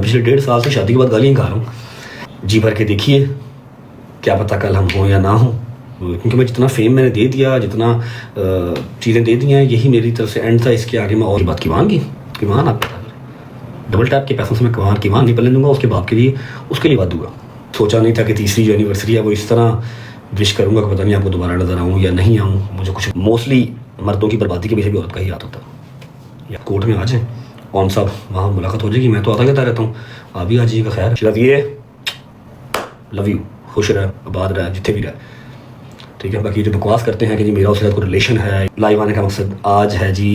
पिछले 1.5 साल से शादी के बाद गालियाँ खा रहा हूँ। जी भर के देखिए, क्या पता कल हम हों या ना हों, क्योंकि मैं जितना फेम मैंने दे दिया, जितना चीज़ें दे दी हैं, यही मेरी तरफ से एंड था। इसके आगे मैं और बात कीवान आप डबल टैप के पैसों से मैं कीवान नहीं पलने दूंगा उसके बाप के लिए, उसके लिए बात दूंगा। सोचा नहीं था कि तीसरी जो एनिवर्सरी है वो इस तरह विश करूंगा कि पता नहीं आपको दोबारा नजर आऊँ या नहीं आऊँ। मुझे कुछ मोस्टली मर्दों की बर्बादी के पीछे भी औरत का ही हाथ होता है। या कोर्ट में आ जाए कौन साहब, वहाँ मुलाकात हो जाएगी। मैं तो आता जाता रहता हूँ, आप भी आ जाइएगा। खैर शराबिए, लव यू, खुश रहे, आबाद रहे, जितने भी रहे, ठीक है। बाकी जो बकवास करते हैं कि जी मेरा उसके साथ कोई रिलेशन है, लाइव आने का मकसद आज है जी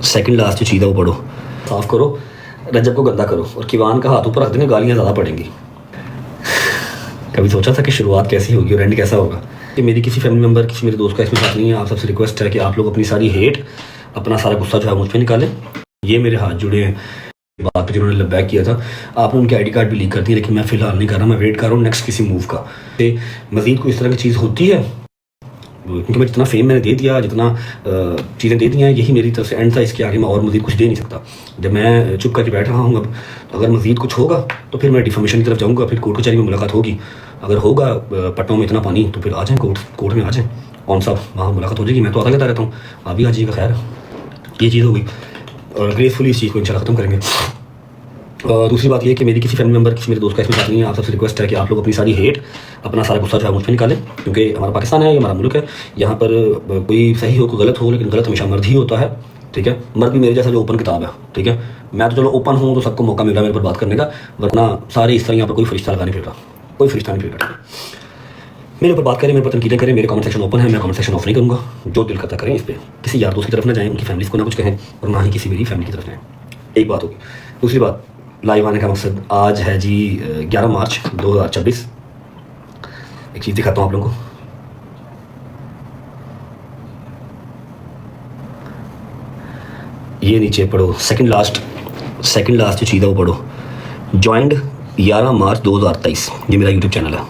सेकंड लास्ट जो चीज़ है वो पढ़ो, साफ करो, रजब को गंदा करो और कीवान का हाथ ऊपर रख देंगे, गालियाँ ज़्यादा पड़ेंगी। कभी सोचा था कि शुरुआत कैसी होगी और एंड कैसा होगा? कि मेरी किसी फैमिली मेम्बर, किसी मेरे दोस्त का इसमें साथ नहीं है। आप सबसे रिक्वेस्ट है कि आप लोग अपनी सारी हेट, अपना सारा गुस्सा जो है मुझ पर निकालें। ये मेरे हाथ जुड़े हैं बात पे जिन्होंने लबैक किया था, आपने उनके आईडी कार्ड भी लीक कर दिए, लेकिन मैं फिलहाल नहीं कर रहा। मैं वेट कर रहा हूँ नेक्स्ट किसी मूव का। मज़ीद कोई इस तरह की चीज़ होती है, क्योंकि मैं जितना फेम मैंने दे दिया, जितना चीज़ें दे दी हैं, यही मेरी तरफ से एंड था। इसके आगे मैं और मज़ीद कुछ दे नहीं सकता। जब मैं चुप करके बैठ रहा हूँ अब, तो अगर मज़ीद कुछ होगा तो फिर मैं डिफॉर्मेशन की तरफ जाऊँगा, फिर कोर्ट कचहरी में मुलाकात होगी। अगर होगा पटनों में इतना पानी तो फिर आ जाएँ कोर्ट में आ जाएँ, कौन साहब, वहाँ मुलाकात हो जाएगी। मैं तो आता जाता रहता हूँ, आप भी आ जाइएगा। खैर ये चीज़ होगी और ग्रेसफुली इस चीज़ को इंशाल्लाह ख़त्म करेंगे। दूसरी बात ये कि मेरी किसी फैमिली मेम्बर, किसी मेरे दोस्त का इसमें साथ नहीं है। आप सबसे रिक्वेस्ट है कि आप लोग अपनी सारी हेट, अपना सारा गुस्सा जो है मुझ पर निकालें, क्योंकि हमारा पाकिस्तान है, ये हमारा मुल्क है। यहाँ पर कोई सही हो, कोई गलत हो, लेकिन गलत हमेशा मर्द ही होता है, ठीक है। मर्द भी मेरे जैसा जो ओपन किताब है, ठीक है। मैं तो चलो ओपन हूँ तो सबको मौका मिल रहा है मेरे पर बात करने का, वरना सारे इस तरह यहाँ पर कोई फरिश्ता लगा नहीं फिर रहा, कोई फरिश्ता नहीं फिर रहा। मेरे ऊपर बात करें, मेरे पर तनकीदें करें, मेरे कमेंट सेक्शन ओपन है, मैं कमेंट सेक्शन ऑफ नहीं करूँगा। जो दिल करता करें इस पर, किसी यार दोस्त की तरफ ना जाएँ, उनकी फैमिलीज़ को ना कुछ कहें और ना ही किसी मेरी फैमिली की तरफ जाएँ। एक बात होगी। दूसरी बात, लाइव आने का मकसद आज है जी 11 मार्च 2024। एक चीज़ दिखाता हूँ आप लोगों को। ये नीचे पढ़ो, सेकंड लास्ट जो चीज़ है वो पढ़ो। जॉइंड 11 मार्च 2023, ये मेरा यूट्यूब चैनल है,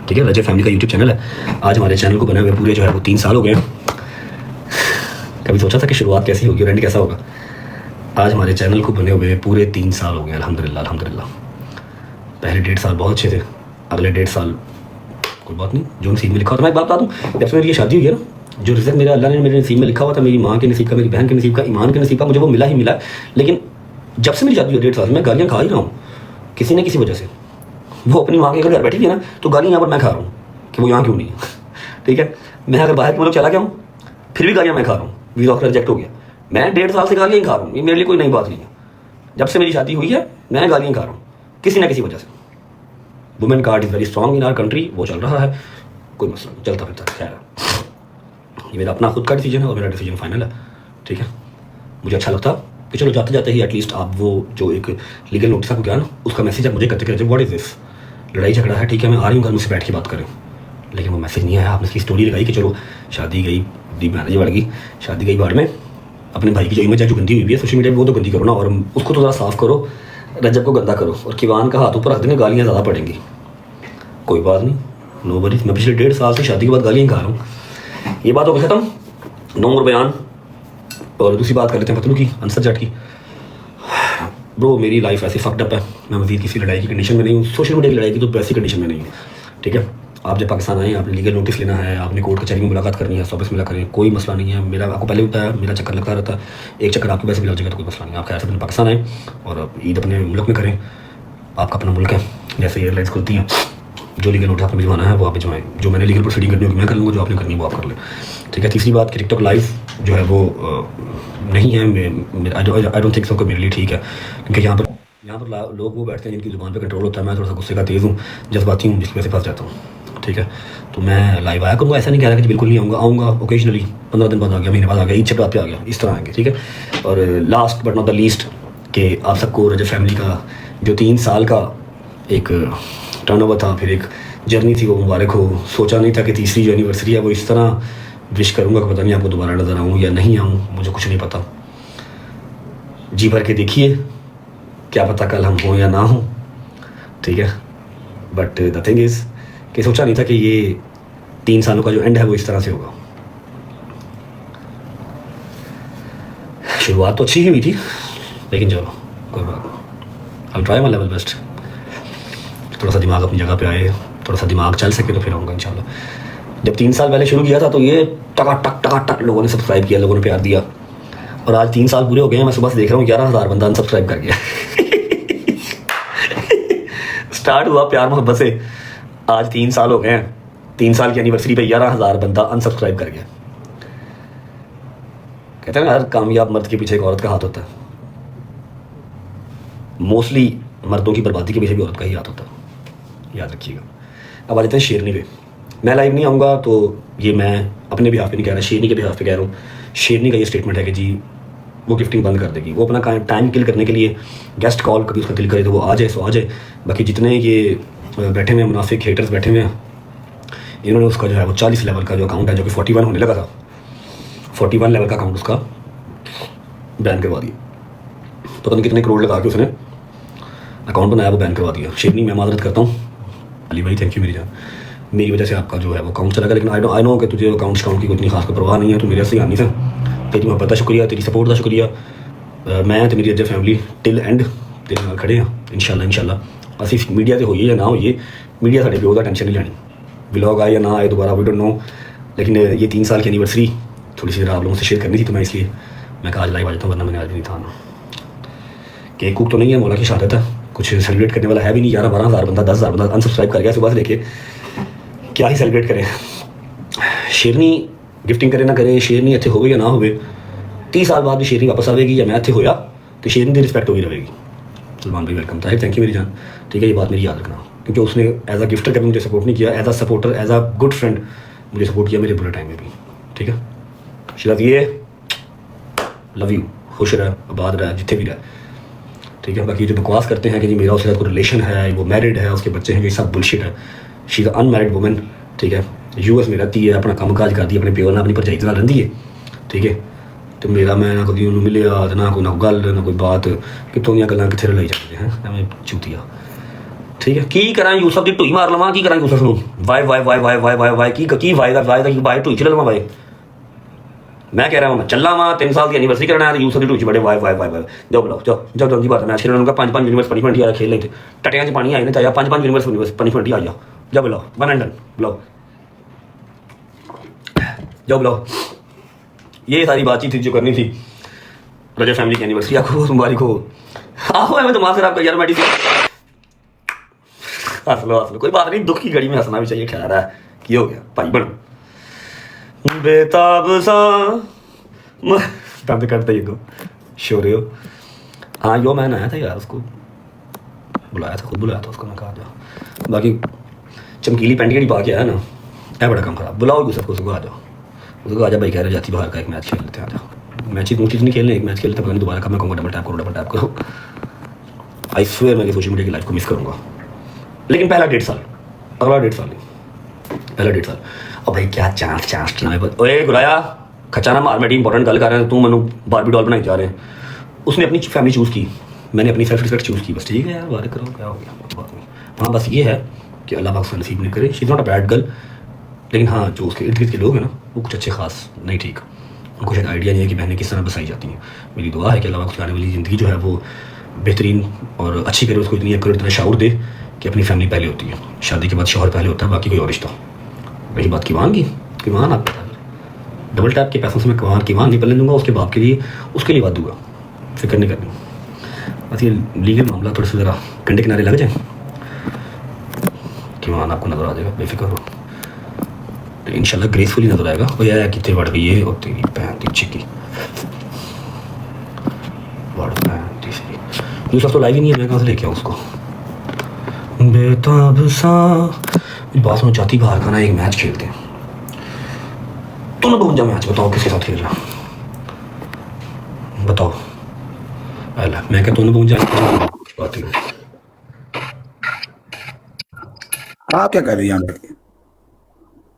ठीक है। रजब फैमिली का यूट्यूब चैनल है। आज हमारे चैनल को बने हुए पूरे जो है वो 3 साल हो गए हैं। कभी सोचा था कि शुरुआत कैसी होगी और एंड कैसा होगा? आज हमारे चैनल को बने हुए पूरे 3 साल हो गए, अल्हम्दुलिल्लाह। पहले 1.5 साल बहुत अच्छे थे, अगले 1.5 साल कोई बात नहीं, जो नसीब में लिखा होता। मैं एक बात बता दूँ, जब से मेरी ये शादी हुई है ना, जो रिज़्क़ मेरा अल्लाह ने मेरे नसीब में लिखा हुआ था, मेरी माँ के नसीब का, मेरी बहन के नसीब का, ईमान के नसीब का, मुझे वो मिला ही मिला। लेकिन जब से मेरी शादी हुई 1.5 साल, मैं गालियाँ खा ही रहा हूँ किसी न किसी वजह से। वो अपनी माँ के घर बैठी थी ना, तो गालियाँ यहाँ पर मैं खा रहा हूँ कि वो यहाँ क्यों नहीं है, ठीक है। मैं अगर बाहर के मुल्क चला गया हूँ, फिर भी गालियाँ मैं खा रहा हूँ, वीज़ा ऑफर रिजेक्ट हो गया। मैं 1.5 साल से गालियाँ ही खा रहा हूँ, ये मेरे लिए कोई नई बात नहीं है। जब से मेरी शादी हुई है मैं गालियाँ खा रहा हूँ किसी ना किसी वजह से। Women card is very strong in our country, वो चल रहा है, कोई मसला नहीं, चलता फिरता। खैर ये मेरा अपना खुद का डिसीजन है और मेरा डिसीजन फाइनल है, ठीक है। मुझे अच्छा लगता कि चलो जाते जाते ही एटलीस्ट आप वो जो एक लीगल नोटिस आपको गया ना, उसका मैसेज आप मुझे करते करते, व्हाट इज़ दिस, लड़ाई झगड़ा है, ठीक है, मैं आ रही हूँ घर, मुझसे बैठ के बात करें। लेकिन वो मैसेज नहीं आया। आपने इसकी स्टोरी लगाई कि चलो शादी गई, दी मैरिज बढ़ गई, शादी गई बाढ़ में, अपने भाई की जो इमेज है जो गंदी हुई है सोशल मीडिया पे, वो तो गंदी करो ना, और उसको तो ज़रा साफ़ करो, रजब को गंदा करो और कीवान का हाथ ऊपर रख देंगे, गालियाँ ज़्यादा पड़ेंगी। कोई बात नहीं, नो वरीज। मैं पिछले 1.5 साल से शादी के बाद गालियाँ खा रहा हूँ। ये बात हो गई ख़त्म, नो मोर बयान। और दूसरी बात कर लेते हैं पतलू की, आंसर जट की। ब्रो मेरी लाइफ ऐसी फक्ड अप है, मैं मज़ीद किसी लड़ाई की कंडीशन में नहीं हूँ। सोशल मीडिया की लड़ाई की तो वैसी कंडीशन में नहीं हूँ, ठीक है। आप जब पाकिस्तान आए, आपने लीगल नोटिस लेना है, आपने कोर्ट कचहरी में मुलाकात करनी है, ऑफिस मिला करें, कोई मसला नहीं है। मेरा आपको पहले होता है, मेरा चक्कर लगता रहता है, एक चक्कर आपके वैसे भी लग जाएगा तो कोई मसला नहीं। आप खैर से अपने पाकिस्तान आए और ईद अपने मुल्क में करें, आपका अपना मुल्क है, जैसे एयरलाइंस खुलती हैं, जो लीगल नोटिस आपने भिजवाना है वो आप भिजवाएं, जो मैंने लीगल प्रोसीडिंग करनी होगी मैं कर लूँगा, जो आपने करनी है वो आप कर लें, ठीक है। तीसरी बात कि टिकटॉक लाइव जो है वो नहीं है, आई डोंट थिंक सो कि मेरे लिए ठीक है, क्योंकि यहाँ पर लोग वो बैठते हैं जिनकी ज़ुबान पे कंट्रोल होता है। मैं थोड़ा सा गुस्से का तेज़ हूँ, जज्बाती हूँ, जिसकी वजह से फंस जाता हूँ, ठीक है। तो मैं लाइव आया करूँगा, ऐसा नहीं कह रहा कि बिल्कुल नहीं आऊँगा ओकेजनली, 15 दिन बाद आ गया, महीने बाद आ गया, ईद से पे आ गया, इस तरह आएंगे, ठीक है। और last but not the least कि आप सबको रजब फैमिली का जो 3 साल का एक टर्नओवर था, फिर एक जर्नी थी, वो मुबारक हो। सोचा नहीं था कि तीसरी जो एनिवर्सरी है वो इस तरह विश करूँगा कि पता नहीं आपको दोबारा नज़र आऊँ या नहीं आऊँ, मुझे कुछ नहीं पता। जी भर के देखिए, क्या पता कल हम हों या ना हों, ठीक है। बट द थिंग इज़ कि सोचा नहीं था कि ये 3 सालों का जो एंड है वो इस तरह से होगा। शुरुआत तो अच्छी ही हुई थी, लेकिन चलो कोई बात नहीं। I try my level best. थोड़ा सा दिमाग अपनी जगह पे आए, थोड़ा सा दिमाग चल सके तो फिर आऊँगा इंशाल्लाह। जब 3 साल पहले शुरू किया था तो ये टका टक लोगों ने सब्सक्राइब किया, लोगों ने प्यार दिया, और आज 3 साल पूरे हो गए हैं। मैं सुबह से देख रहा हूँ 11,000 बंदा अनसब्सक्राइब कर गया। स्टार्ट हुआ प्यार मोहब्बत से, आज 3 साल हो गए हैं। 3 साल की एनिवर्सरी पे 11,000 बंदा अनसब्सक्राइब कर गया। कहते हैं ना, हर कामयाब मर्द के पीछे एक औरत का हाथ होता है। मोस्टली मर्दों की बर्बादी के पीछे भी औरत का ही हाथ होता है, याद रखिएगा। अब आ जाते हैं शेरनी पे। मैं लाइव नहीं आऊँगा तो ये मैं अपने बिहाफ पे नहीं कह रहा, शेरनी के बिहाफ पे कह रहा हूँ। शेरनी का ये स्टेटमेंट है कि जी वो गिफ्टिंग बंद कर देगी। वो अपना टाइम किल करने के लिए गेस्ट कॉल कभी उसका दिल करे तो वो आ जाए, सो आ जाए। बाकी जितने ये बैठे हुए मुनाफिक हेटर्स बैठे हुए हैं, इन्होंने उसका जो है वो 40 लेवल का जो अकाउंट है, जो कि 41 होने लगा था, 41 लेवल का अकाउंट उसका बैन करवा दिया। पता नहीं कितने करोड़ लगा के उसने अकाउंट बनाया, वो बैन करवा दिया। शेरनी मैं माजरत करता हूँ, अली भाई थैंक यू मेरी जान, मेरी वजह से आपका जो है वो अकाउंट चला गया। लेकिन आई नो कि तुझे अकाउंट की इतनी खास परवाह नहीं है, तो मेरे से आनी था। तेरी मोहब्बत का शुक्रिया, तेरी सपोर्ट का शुक्रिया। मैं तो मेरी अजय फैमिली टिल एंड तेरे नाल खड़े हैं इंशाल्लाह। असी मीडिया से होइए या ना होइए, मीडिया साढ़े प्यो का टेंशन नहीं लेनी। व्लॉग आए या ना आए दोबारा वी डोंट नो, लेकिन ये 3 साल की एनिवर्सरी थोड़ी सी आप लोगों से शेयर करनी थी, तो मैं इसलिए मैं आज लाइव आ जाता हूँ, वरना मैंने आज भी नहीं था ना। केक कुक तो नहीं है, मौला की शहादत है, कुछ सेलिब्रेट करने वाला है भी नहीं। 11-12 हज़ार बंदा, 10,000 बंदा अनसब्सक्राइब कर गया सुबह से लेके, क्या ही सेलिब्रेट करें। शेरनी गिफ्टिंग करे ना करे, शेरनी अच्छे होवे या ना होवे, 30 साल बाद भी शेरनी वापस आएगी, या मैं अच्छे होया तो शेरनी की रिस्पेक्ट होगी रहेगी। सलमान भाई वेलकम, ताहिर थैंक यू मेरी जान, ठीक है। ये बात मेरी याद रखना, क्योंकि उसने एज अ गिफ्टर कभी मुझे सपोर्ट नहीं किया, as a supporter, as a good friend मुझे सपोर्ट किया मेरे बुरे टाइम में भी, ठीक है। शिराज ये लव यू, खुश रह, आबाद रह, जितने भी रह, ठीक है। बाकी जो बकवास करते हैं कि जी मेरा उसके साथ कोई रिलेशन है, वो मैरिड है, उसके बच्चे हैं, ये सब बुलशिट है। शी इज़ अनमैरिड वुमन, ठीक है। US में रहती है, अपना काम काज करती है, अपने प्यो ना अपनी भरजाई नाल रहिंदी है, ठीक है। तो मेरा मैं ना कभी उन्होंने मिले ना कोई गल ना कोई बात, कितों दी गल्लां कित्थे लाई जाते हैं एवें चूतिया, ठीक है। की करा यूसफ दी ढुई मार लवां, की करा यूसफ नूं वाई वाई वाई वाई वाई वाई वाई की वाई दा वाई ढुई चल लवां वाई। मैं कह रहा हूँ मैं चला वहाँ 3 साल की एनिवर्सरी करना है, यूसफ की ढूंढ बड़े वाई वाई वाई वाई। जाओ बुलाओ, जाओ जल्दी बात है, मैच खेलने उनका 5-5 यूनिवर्स पनिशमेंट आ खेल लेते, टटियां पानी आई ना चाहिए, 5-5 यूनिवर्स पनिशमेंट आ जाओ बुलाओ, 1 and done बुलाओ, जाओ बुलाओ। ये सारी बातचीत थी जो करनी थी। रजा फैमिली की एनिवर्सरी आपको मुबारक हो। आहो मैं दिमाग खराब कर यार, मेडिसिन हंस लो, कोई बात नहीं, दुख की घड़ी में हंसना भी चाहिए। खैर है की हो गया भाई बन बेताब सा दंद करते ही को शोरे हो। हाँ यो मैंने आया था यार, उसको बुलाया था, खुद बुलाया था उसको, मैं कहा जाओ। बाकी चमकीली पेंट की पा के आया ना, है बड़ा काम खराब। बुलाओ सबको, उसको आ जाओ, उसको आ जाओ भाई, कह रहे जाती बाहर का एक मैच खेल लेते हैं, आ जाओ। मैच ही नहीं खेलने, एक मैच खेलते हैं, दोबारा कब मैं कहूँगा डबल टैप करो। आई स्वेयर मैं सोशल मीडिया की लाइफ को मिस करूँगा, लेकिन पहला 1.5 साल, अगला 1.5 साल नहीं, पहला 1.5 साल। अब भाई क्या चांस ओए गुराया खचाना मार, मैं इंपॉर्टेंट गल कर रहे हैं, तू मैनू बारबी डॉल बनाई जा रहे हैं। उसने अपनी फैमिली चूज़ की, मैंने अपनी सेल्फ रिस्पेक्ट चूज़ की, बस ठीक है यार, बात करो क्या हो गया बात नहीं। हाँ बस ये है कि अल्लाह पाक नसीब नहीं करे, she is not a bad girl, लेकिन हाँ जो उसके इर्द गिर्द के लोग हैं ना वो कुछ अच्छे खास नहीं, ठीक, उनको शायद आइडिया नहीं है कि बहनें किस तरह बसाई जाती हैं। मेरी दुआ है कि अल्लाह पाक उसकी आने वाली ज़िंदगी जो है वो बेहतरीन और अच्छी करे, उसको इतनी अक्ल इतना शाऊर दे कि अपनी फैमिली पहले होती है, शादी के बाद शौहर पहले होता है, बाकी कोई और रिश्ता। रही बात कीवान की, कीवान आप डबल टैप के पैसों से मैं कीवान नहीं पलने दूंगा, उसके बाप के लिए, उसके लिए बात दूंगा, फिक्र नहीं करनी। बस ये लीगल मामला थोड़ा सा ज़रा कंधे किनारे लग जाए, कीवान आपको नज़र आ जाएगा, बेफिक्र हो, तो इंशाल्लाह ग्रेसफुली नज़र आएगा। वो यार कितने बढ़ गई है, और तेरी बहन दी चिक्की दूसरा तो लाइव ही नहीं है, मैं कहाँ से लेके आऊँ उसको। बेताब सा बात में जाती बाहर का ना, एक मैच खेलते हैं, तुम कौन जा मैच बताओ किसके साथ खेल रहा, बताओ। अल्लाह मैं क्या तुमने पहुंच जाए बात नहीं। आप क्या कर रही हैं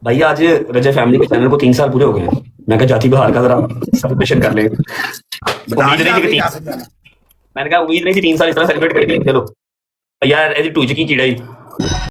भैया आज रजा फैमिली के चैनल को 3 साल पूरे हो गए हैं, मैं क्या जाती बाहर का जरा सेलिब्रेशन कर ले। मैंने कहा उम्मीद नहीं थी 3 साल इस तरह सेलिब्रेट करेंगे। चलो यार ऐसी टूच की कीड़ा ही